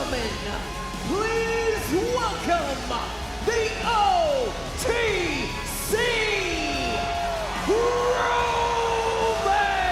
gentlemen, please welcome the OTC Roman Reigns!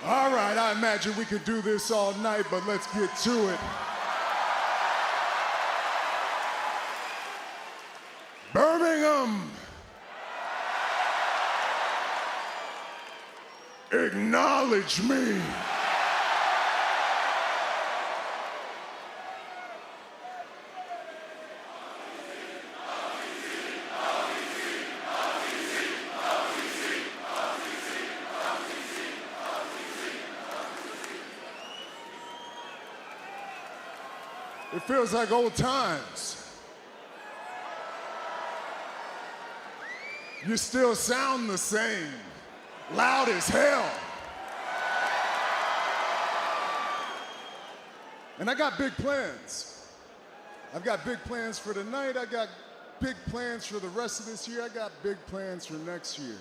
All right, I imagine we could do this all night, but let's get to it. Birmingham, acknowledge me. feels like old times. You still sound the same, loud as hell. And I got big plans. I've got big plans for tonight. I got big plans for the rest of this year. I got big plans for next year.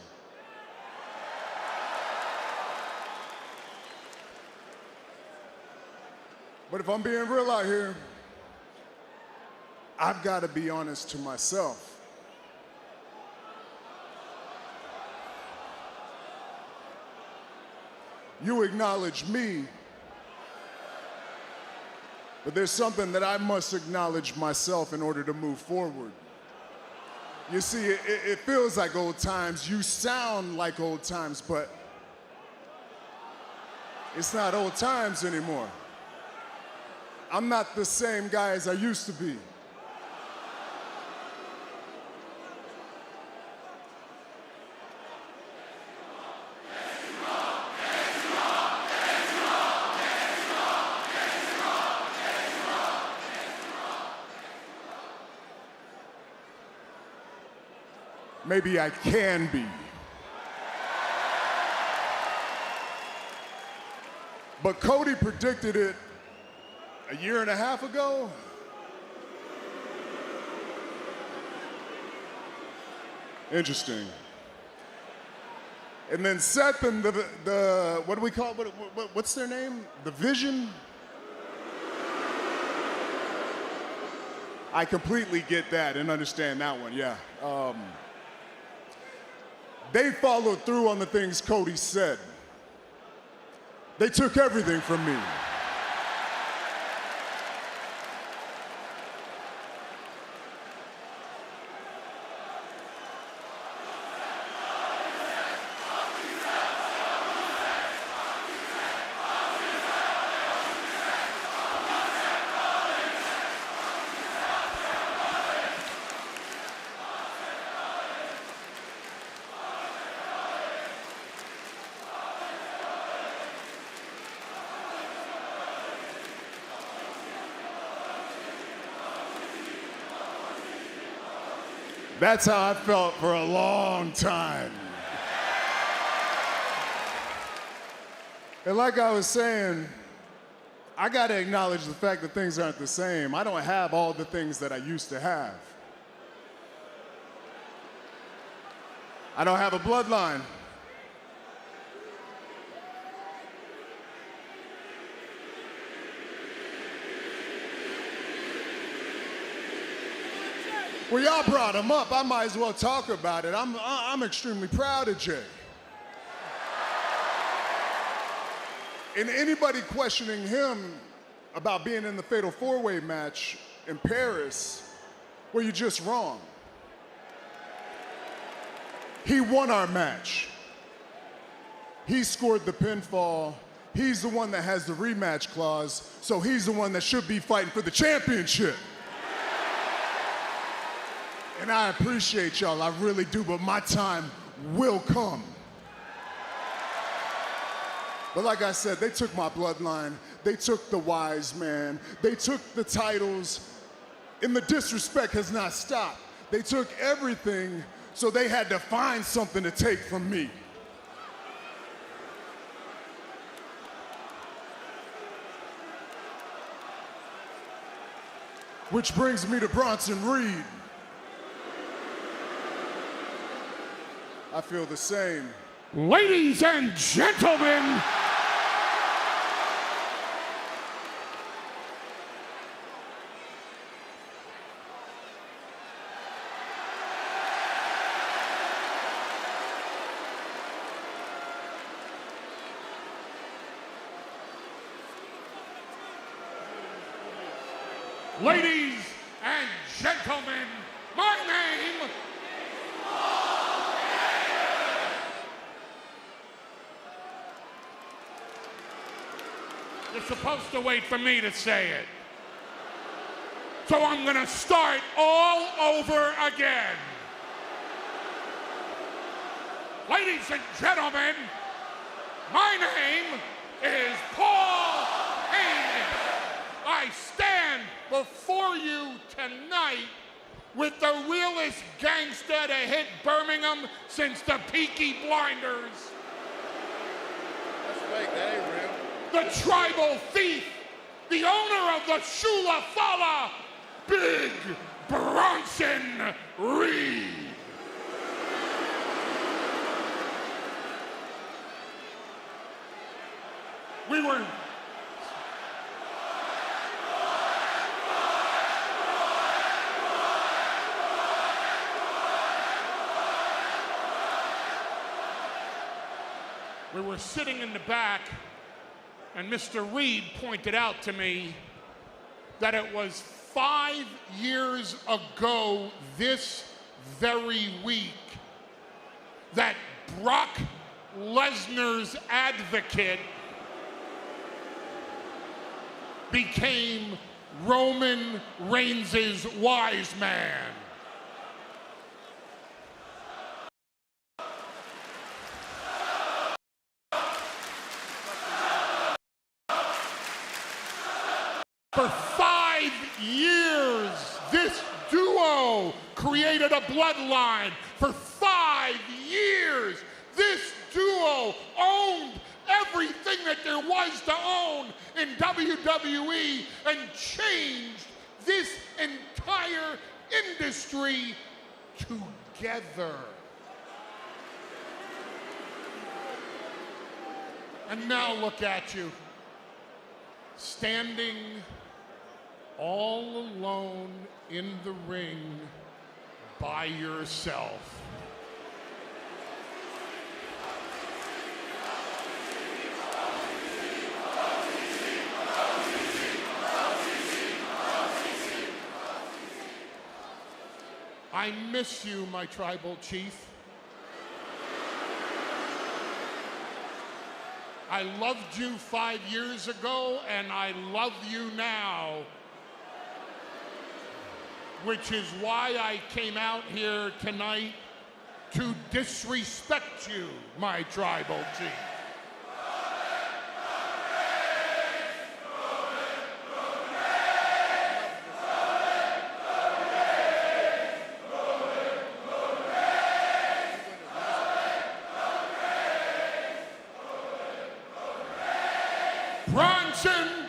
But if I'm being real out here, I've got to be honest to myself. You acknowledge me, but there's something that I must acknowledge myself in order to move forward. You see, it feels like old times. You sound like old times, but it's not old times anymore. I'm not the same guy as I used to be. Maybe I can be. But Cody predicted it a year and a half ago. Interesting. And then Seth and the what do we call it? What's their name? The Vision? I completely get that and understand that one, yeah. They followed through on the things Cody said. They took everything from me. That's how I felt for a long time. And like I was saying, I gotta acknowledge the fact that things aren't the same. I don't have all the things that I used to have. I don't have a bloodline. Well, y'all brought him up. I might as well talk about it. I'm extremely proud of Jay. And anybody questioning him about being in the Fatal 4-Way match in Paris, well, you're just wrong. He won our match. He scored the pinfall. He's the one that has the rematch clause, so he's the one that should be fighting for the championship. And I appreciate y'all, I really do, but my time will come. But like I said, they took my bloodline, they took the wise man, they took the titles, and the disrespect has not stopped. They took everything, so they had to find something to take from me. Which brings me to Bronson Reed. I feel the same. Ladies and gentlemen, ladies and gentlemen, my name You're supposed to wait for me to say it. So I'm gonna start all over again. Ladies and gentlemen, my name is Paul Heyman. I stand before you tonight with the realest gangster to hit Birmingham since the Peaky Blinders. That's fake, that ain't real. The tribal thief, the owner of the Shula Fala, Big Bronson Reed. We were sitting in the back, and Mr. Reed pointed out to me that it was 5 years ago this very week that Brock Lesnar's advocate became Roman Reigns' wise man. For 5 years, this duo created a bloodline. For 5 years, this duo owned everything that there was to own in WWE and changed this entire industry together. And now look at you, standing all alone in the ring by yourself. I miss you, my tribal chief. I loved you 5 years ago, and I love you now. Which is why I came out here tonight to disrespect you, my tribal chief.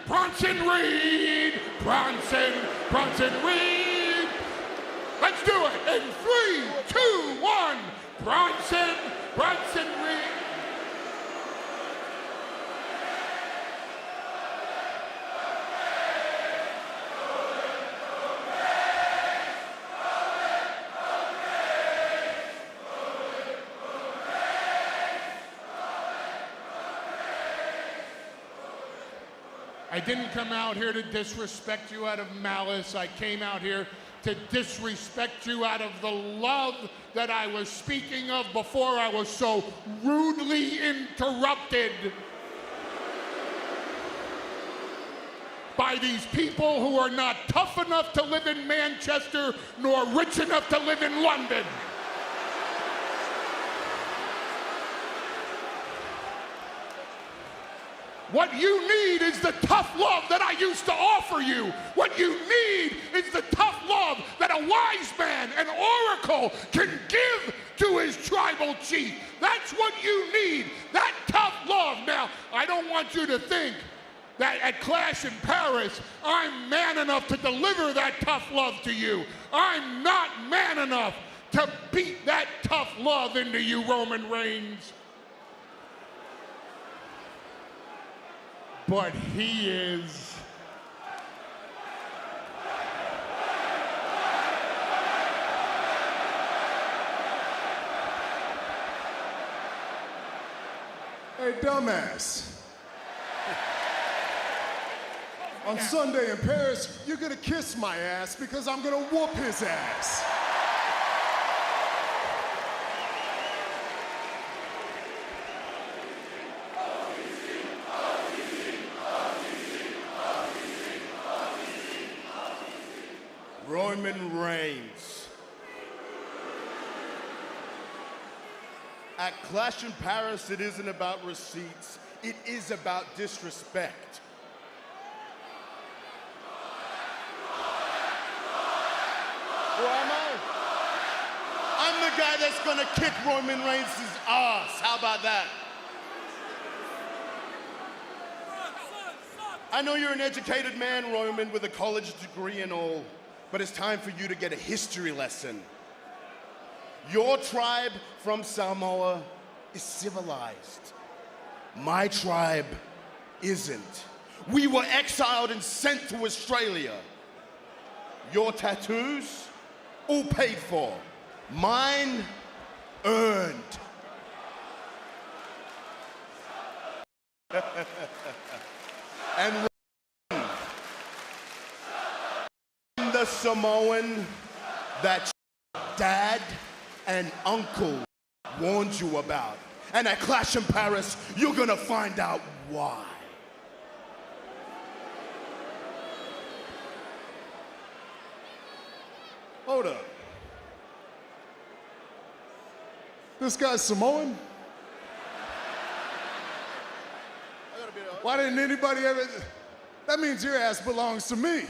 Bronson Reed, Bronson Reed. Let's do it in 3, 2, 1. Bronson Reed. I didn't come out here to disrespect you out of malice. I came out here to disrespect you out of the love that I was speaking of before I was so rudely interrupted by these people who are not tough enough to live in Manchester nor rich enough to live in London. What you need is the tough love that I used to offer you. What you need is the tough love that a wise man, an oracle, can give to his tribal chief. That's what you need, that tough love. Now, I don't want you to think that at Clash in Paris, I'm man enough to deliver that tough love to you. I'm not man enough to beat that tough love into you, Roman Reigns. But he is. Hey, dumbass. On Sunday in Paris, you're gonna kiss my ass because I'm gonna whoop his ass. Roman Reigns. At Clash in Paris, it isn't about receipts. It is about disrespect. Who am I? I'm the guy that's gonna kick Roman Reigns' ass. How about that? I know you're an educated man, Roman, with a college degree and all, but it's time for you to get a history lesson. Your tribe from Samoa is civilized. My tribe isn't. We were exiled and sent to Australia. Your tattoos, all paid for. Mine, earned. And the Samoan that dad and uncle warned you about. And at Clash in Paris, you're gonna find out why. Hold up. This guy's Samoan? Why didn't anybody ever? That means your ass belongs to me.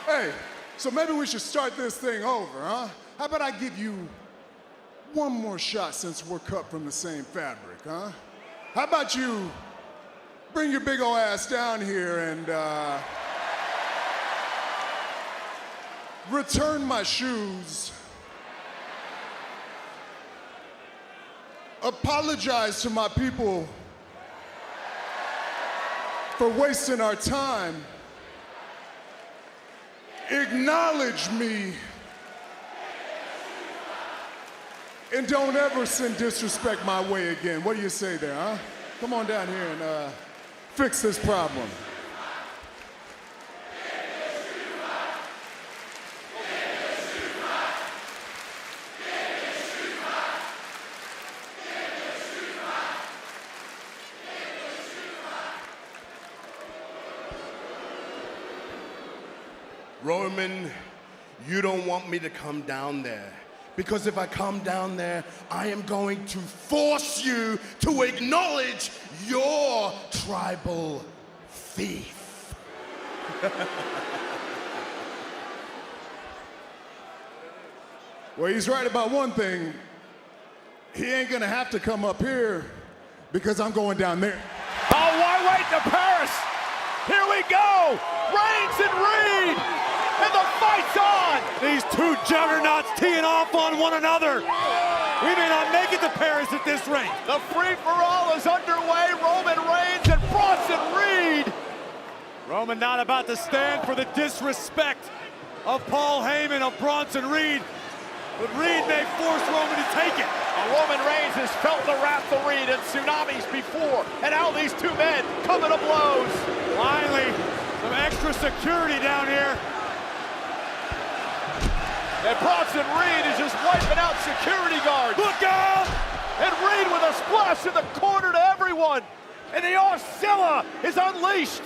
Hey, so maybe we should start this thing over, huh? How about I give you one more shot since we're cut from the same fabric, huh? How about you bring your big ol' ass down here and return my shoes, apologize to my people for wasting our time, acknowledge me, and don't ever send disrespect my way again. What do you say there, huh? Come on down here and fix this problem. Roman, you don't want me to come down there. Because if I come down there, I am going to force you to acknowledge your tribal thief. Well, he's right about one thing. He ain't gonna have to come up here because I'm going down there. Oh, why wait to Paris? Here we go! Reigns and Reed! And the fight's on! These two juggernauts teeing off on one another. We may not make it to Paris at this rate. The free-for-all is underway. Roman Reigns and Bronson Reed. Roman not about to stand for the disrespect of Paul Heyman, of Bronson Reed. But Reed may force Roman to take it. Roman Reigns has felt the wrath of Reed and tsunamis before. And now these two men coming to blows. Finally, some extra security down here. And Bronson Reed is just wiping out security guards. Look out! And Reed with a splash in the corner to everyone. And the Oscilla is unleashed.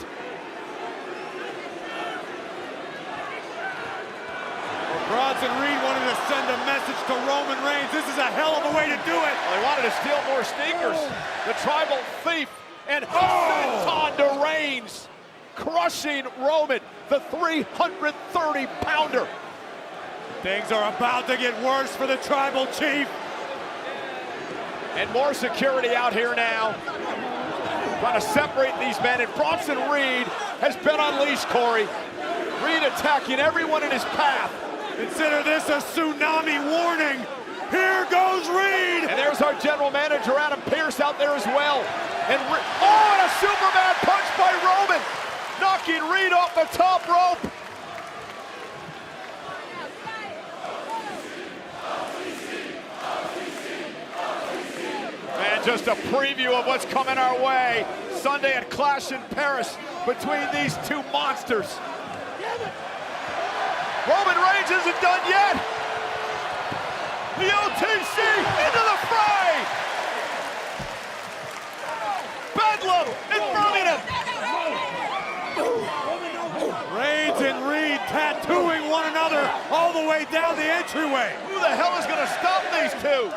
Bronson Reed wanted to send a message to Roman Reigns. This is a hell of a way to do it. Well, they wanted to steal more sneakers. The tribal thief and senton to Reigns, crushing Roman, the 330-pounder. Things are about to get worse for the tribal chief. And more security out here now, trying to separate these men. And Bronson Reed has been unleashed, Corey. Reed attacking everyone in his path. Consider this a tsunami warning. Here goes Reed. And there's our general manager, Adam Pearce, out there as well. And and a Superman punch by Roman, knocking Reed off the top rope. And just a preview of what's coming our way Sunday at Clash in Paris between these two monsters. Roman Reigns isn't done yet. The OTC into the fray. Bedlam in Birmingham. Reigns and Reed tattooing one another all the way down the entryway. Who the hell is going to stop these two?